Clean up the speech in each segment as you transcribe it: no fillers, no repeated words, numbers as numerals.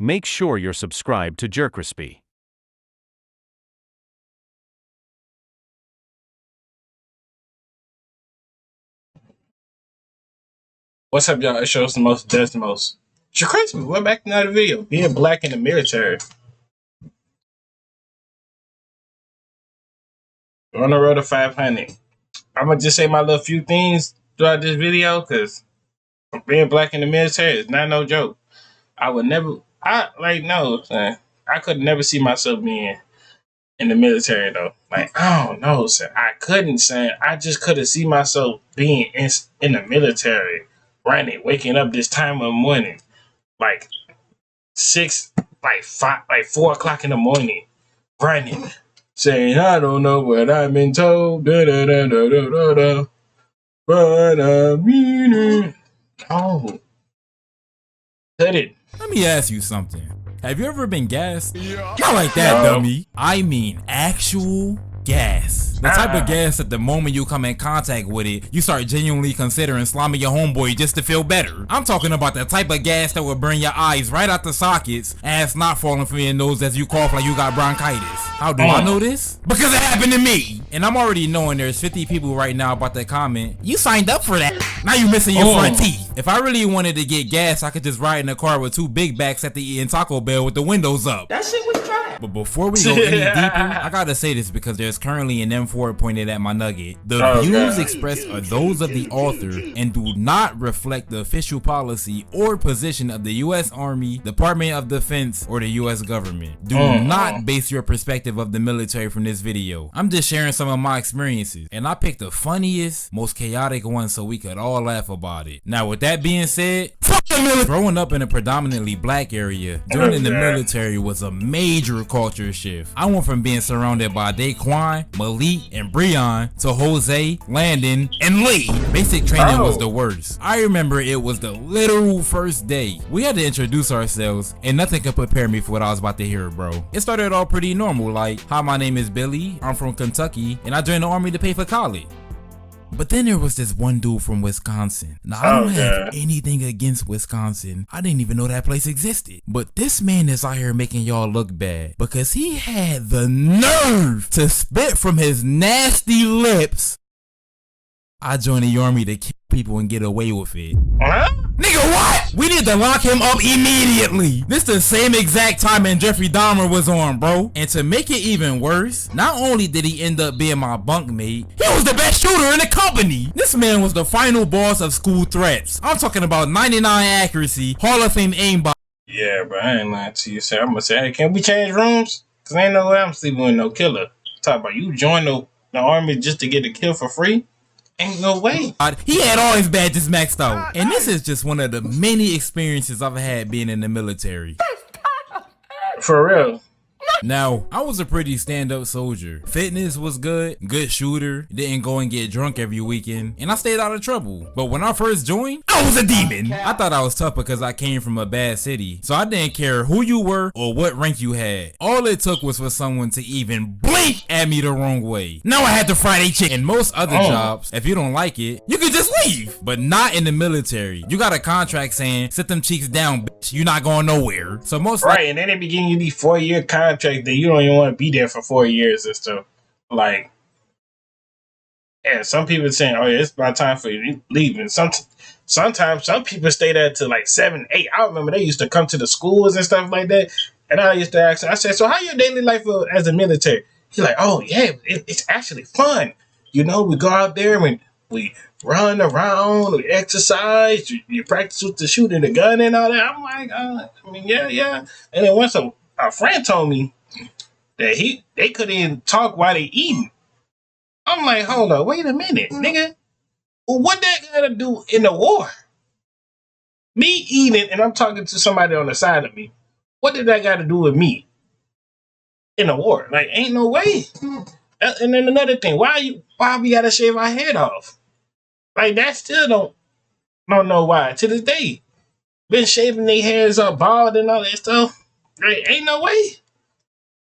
Make sure you're subscribed to JerCrispy. What's up, y'all? It shows the most, does the most. JerCrispy, we're back to another video. Being black in the military. We're on the road to 500. I'm gonna just say my little few things throughout this video, because being black in the military is not no joke. I would never, no, son. I could never see myself being in the military, though. Like, I don't know, son. I couldn't, son. I just couldn't see myself being in the military, running, waking up this time of the morning. Like, 4 o'clock in the morning, running, saying, I don't know what I've been told. Da, da, da, da, da, da, da. But oh, cut it. Let me ask you something. Have you ever been gassed? Yeah. Not like that, no. Dummy. I mean actual gas. The type of gas that the moment you come in contact with it, you start genuinely considering slamming your homeboy just to feel better. I'm talking about the type of gas that will burn your eyes right out the sockets and it's not falling from your nose as you cough like you got bronchitis. How do I know this? Because it happened to me. And I'm already knowing there's 50 people right now about to comment, you signed up for that. Now you missing your front teeth. If I really wanted to get gas, I could just ride in a car with 2 big backs at the eating Taco Bell with the windows up. That shit was trash. But before we go any deeper, I gotta say this because there's currently an M4 pointed at my nugget. The views expressed are those of the author and do not reflect the official policy or position of the U.S. Army, Department of Defense, or the U.S. government. Do not base your perspective of the military from this video. I'm just sharing some of my experiences, and I picked the funniest, most chaotic one so we could all laugh about it. Now, with that being said, fuck the military. Growing up in a predominantly black area, joining the military was a major culture shift. I went from being surrounded by Daquan, Malik, and Breon to Jose, Landon, and Lee. Basic training was the worst. I remember it was the literal first day. We had to introduce ourselves, and nothing could prepare me for what I was about to hear, bro. It started all pretty normal, like, hi, my name is Billy, I'm from Kentucky, and I joined the Army to pay for college. But then there was this one dude from Wisconsin. Now, I don't have anything against Wisconsin. I didn't even know that place existed. But this man is out here making y'all look bad because he had the nerve to spit from his nasty lips. I joined the Army to kill people and get away with it. Nigga, what? We need to lock him up immediately. This the same exact time when Jeffrey Dahmer was on, bro. And to make it even worse, not only did he end up being my bunkmate, he was the best shooter in the company. This man was the final boss of school threats. I'm talking about 99 accuracy, Hall of Fame aimbot. Yeah, bro, I ain't lying to you. So I'm gonna say, hey, can we change rooms? Cause ain't no way I'm sleeping with no killer. Talk about you join the Army just to get a kill for free? Ain't no way. He had all his badges maxed out. And this is just one of the many experiences I've had being in the military. For real. Now, I was a pretty stand-up soldier. Fitness was good shooter, didn't go and get drunk every weekend, and I stayed out of trouble. But when I first joined, I was a demon. I thought I was tough because I came from a bad city, so I didn't care who you were or what rank you had. All it took was for someone to even blink at me the wrong way. Now I had to fry they chicken. In most other jobs, if you don't like it, you can just leave. But not in the military. You got a contract saying, sit them cheeks down, bitch, you're not going nowhere. So most and then they begin you these 4-year contracts that you don't even want to be there for 4 years and stuff. Like, yeah, some people saying, oh yeah, it's about time for you to leave. And sometimes some people stay there till like 7, 8. I remember they used to come to the schools and stuff like that. And I used to ask him, I said, so how your daily life as a military? He's like, oh yeah, it's actually fun. You know, we go out there and we run around, we exercise, you practice with the shooting the gun and all that. I'm like, yeah. And then once a friend told me that they couldn't even talk while they eating. I'm like, hold on, wait a minute, nigga. What that gotta do in the war? Me eating and I'm talking to somebody on the side of me. What did that got to do with me in the war? Like, ain't no way. And then another thing, why we gotta shave our head off? Like, that still don't know why to this day. Been shaving their heads up bald and all that stuff. Like, ain't no way.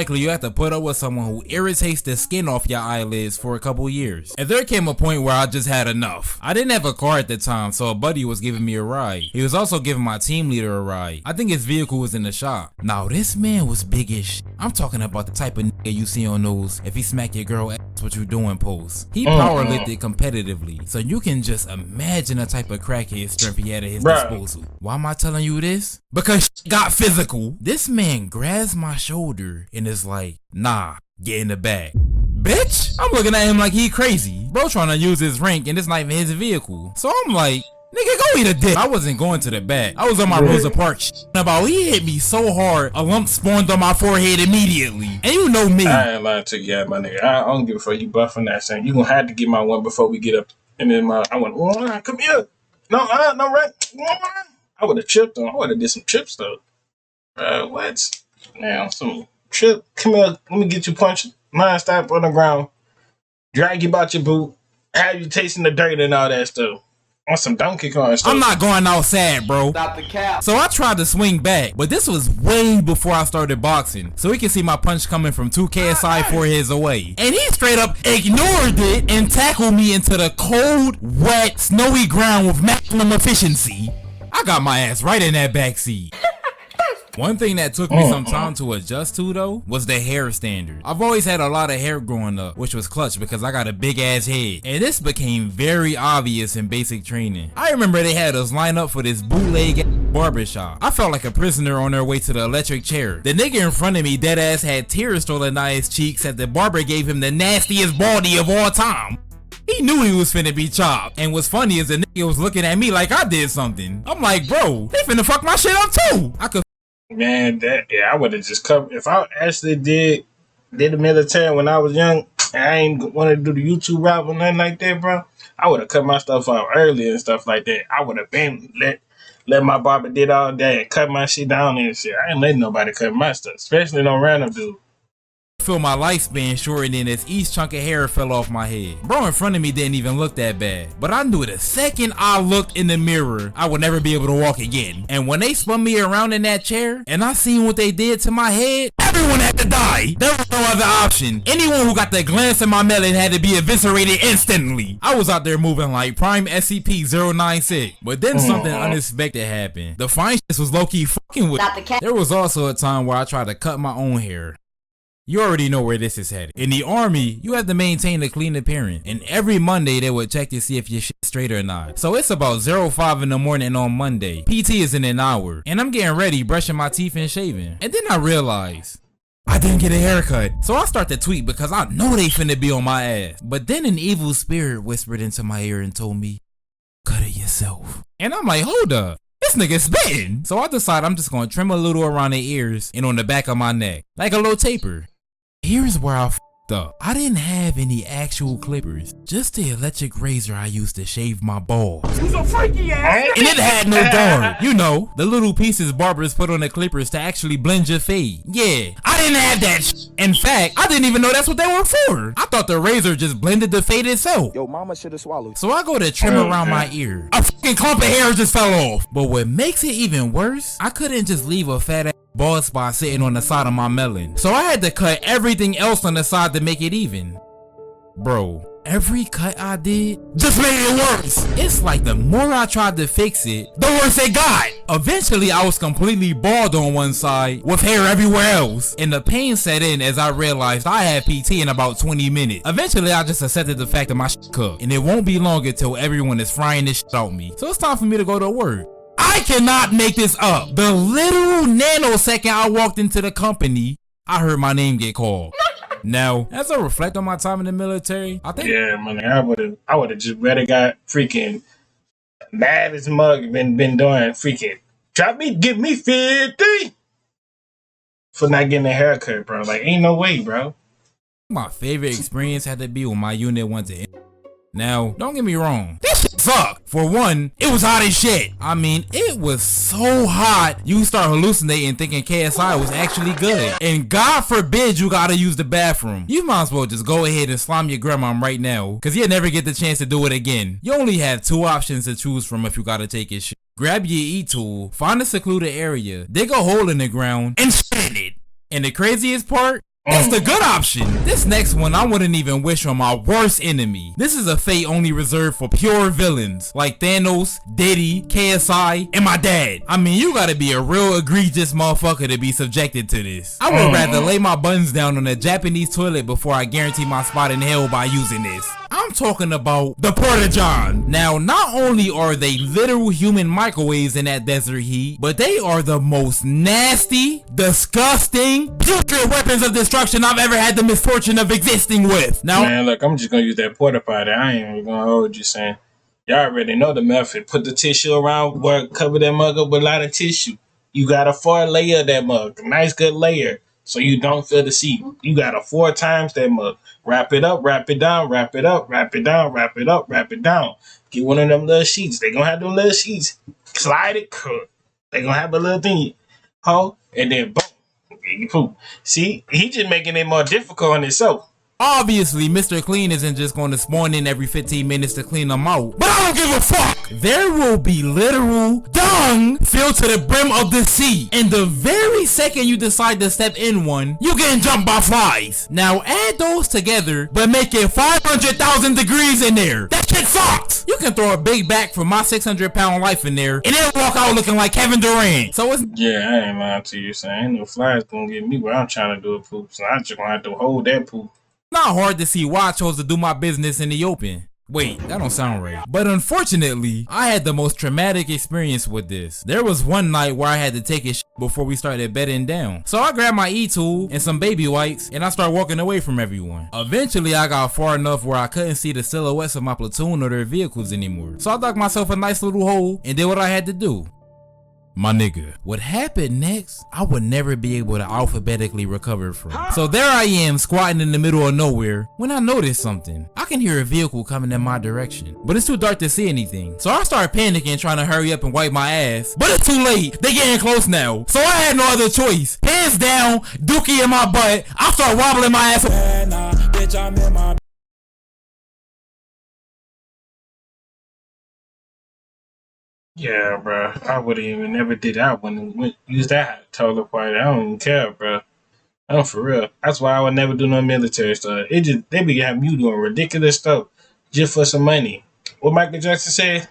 likely you have to put up with someone who irritates the skin off your eyelids for a couple years. And there came a point where I just had enough. I didn't have a car at the time, so a buddy was giving me a ride. He was also giving my team leader a ride. I think his vehicle was in the shop. Now this man was big as shit. I'm talking about the type of nigga you see on those "if he smack your girl ass, what you doing" posts. He power lifted competitively, so you can just imagine the type of crackhead strength he had at his disposal. Why am I telling you this? Because shit got physical. This man grabs my shoulder and is like, "Nah, get in the back." Bitch, I'm looking at him like he crazy. Bro trying to use his rank and it's not even his vehicle. So I'm like, nigga, go eat a dick. I wasn't going to the back. I was on my Rosa Parks about he hit me so hard, a lump spawned on my forehead immediately. And you know me. I ain't lying to you, my nigga. I don't give a fuck you buffing that saying. You gonna have to get my one before we get up. And then I went, "Oh, come here." No, right. I would have chipped him. I would have did some chips though. What? Now some chip. Come here. Let me get you punched. Mine stop on the ground. Drag you about your boot. Have you tasting the dirt and all that stuff. On some Donkey Kong stuff. I'm not going outside, bro. Stop the cap. So I tried to swing back, but this was way before I started boxing. So he can see my punch coming from 2 KSI foreheads away. And he straight up ignored it and tackled me into the cold, wet, snowy ground with maximum efficiency. I got my ass right in that backseat. One thing that took me some time to adjust to though was the hair standard. I've always had a lot of hair growing up, which was clutch because I got a big ass head. And this became very obvious in basic training. I remember they had us line up for this bootleg barbershop. I felt like a prisoner on their way to the electric chair. The nigga in front of me dead ass had tears rolling down his cheeks as the barber gave him the nastiest baldy of all time. He knew he was finna be chopped. And what's funny is the nigga was looking at me like I did something. I'm like, bro, they finna fuck my shit up too. I could. Man, I would have just covered. If I actually did the military when I was young, and I ain't want to do the YouTube route or nothing like that, bro, I would have cut my stuff out early and stuff like that. I would have been let my barber did all day and cut my shit down and shit. I ain't letting nobody cut my stuff, especially no random dude. Feel my lifespan shortening as each chunk of hair fell off my head. Bro in front of me didn't even look that bad, but I knew the second I looked in the mirror, I would never be able to walk again. And when they spun me around in that chair, and I seen what they did to my head, everyone had to die. There was no other option. Anyone who got the glance in my melon had to be eviscerated instantly. I was out there moving like Prime SCP-096, but then something unexpected happened. The fine shit was low-key fucking with me. There was also a time where I tried to cut my own hair. You already know where this is headed. In the army, you have to maintain a clean appearance, and every Monday they would check to see if your shit's straight or not. So it's about 05 in the morning on Monday. PT is in an hour, and I'm getting ready, brushing my teeth and shaving. And then I realized I didn't get a haircut. So I start to tweet because I know they finna be on my ass. But then an evil spirit whispered into my ear and told me, "Cut it yourself." And I'm like, hold up. This nigga's spitting. So I decide I'm just gonna trim a little around the ears and on the back of my neck, like a little taper. Here's where I f***ed up. I didn't have any actual clippers, just the electric razor I used to shave my balls. Who's a freaky ass? And it had no guard. You know, the little pieces barbers put on the clippers to actually blend your fade. Yeah, I didn't have that shit. In fact, I didn't even know that's what they were for. I thought the razor just blended the fade itself. Yo, mama should have swallowed. So I go to trim around my ear. A fucking clump of hair just fell off. But what makes it even worse, I couldn't just leave a fat ass bald spot sitting on the side of my melon. So I had to cut everything else on the side to make it even. Bro, every cut I did just made it worse. It's like the more I tried to fix it, the worse it got. Eventually I was completely bald on one side with hair everywhere else. And the pain set in as I realized I had PT in about 20 minutes. Eventually I just accepted the fact that my shit cooked. And it won't be long until everyone is frying this shit out me. So it's time for me to go to work. I cannot make this up. The literal nanosecond I walked into the company, I heard my name get called. Now, as I reflect on my time in the military, I think I would have just better got freaking mad as mug been doing freaking give me 50 for not getting a haircut, bro. Like ain't no way, bro. My favorite experience had to be when my unit went to. Now, don't get me wrong, this shit sucked. For one, it was hot as shit. I mean, it was so hot, you start hallucinating thinking KSI was actually good. And God forbid you gotta use the bathroom. You might as well just go ahead and slime your grandma right now, cause you'll never get the chance to do it again. You only have 2 options to choose from if you gotta take his shit. Grab your E-tool, find a secluded area, dig a hole in the ground, and spin it. And the craziest part, That's the good option. This next one I wouldn't even wish on my worst enemy. This is a fate only reserved for pure villains like Thanos, Diddy, KSI, and my dad. I mean, you gotta be a real egregious motherfucker to be subjected to this. I would rather lay my buns down on a Japanese toilet before I guarantee my spot in hell by using this. I'm talking about the Porta-John. Now, not only are they literal human microwaves in that desert heat, but they are the most nasty, disgusting, putrid weapons of destruction I've ever had the misfortune of existing with. Now, man, look, I'm just gonna use that porta potty. I ain't even gonna hold you, saying. Y'all already know the method. Put the tissue around, cover that mug up with a lot of tissue. You got a 4 layer of that mug, a nice good layer, so you don't feel the seat. You got a 4 times that mug. Wrap it up, wrap it down, wrap it up, wrap it down, wrap it up, wrap it down. Get one of them little sheets. They gonna have them little sheets. Slide it, they gonna have a little thing, and then boom, you poop. See, he just making it more difficult on himself. obviously, Mr. Clean isn't just going to spawn in every 15 minutes to clean them out. But I don't give a fuck! There will be literal dung filled to the brim of the sea. And the very second you decide to step in one, you getting jumped by flies. Now add those together, but make it 500,000 degrees in there. That shit sucks! You can throw a big back from my 600-pound life in there, and then walk out looking like Kevin Durant. So it's... Yeah, I ain't lying to you, saying ain't no flies gonna get me where I'm trying to do a poop. So I'm just gonna have to hold that poop. not hard to see why I chose to do my business in the open. Wait, that don't sound right. But unfortunately, I had the most traumatic experience with this. There was one night where I had to take a shit before we started bedding down. So I grabbed my E-tool and some baby wipes and I started walking away from everyone. Eventually, I got far enough where I couldn't see the silhouettes of my platoon or their vehicles anymore. So I dug myself a nice little hole and did what I had to do. My nigga, what happened next, I would never be able to alphabetically recover from. So there I am squatting in the middle of nowhere when I noticed something. I can hear a vehicle coming in my direction, but it's too dark to see anything. So I start panicking trying to hurry up and wipe my ass, but it's too late. They getting close now. So I had no other choice. Hands down, dookie in my butt. I start wobbling my ass. Bitch, I'm in my Yeah, bro. I wouldn't even never did that. I wouldn't use that toilet party. I don't even care, bro. I'm for real. That's why I would never do no military stuff. They be having you doing ridiculous stuff just for some money. What Michael Jackson said?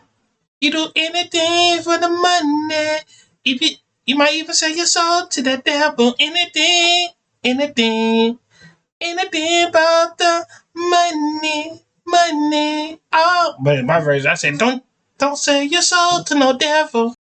You do anything for the money. If you might even sell your soul to the devil. Anything about the money. Oh, but in my version, I said don't sell your soul to no devil.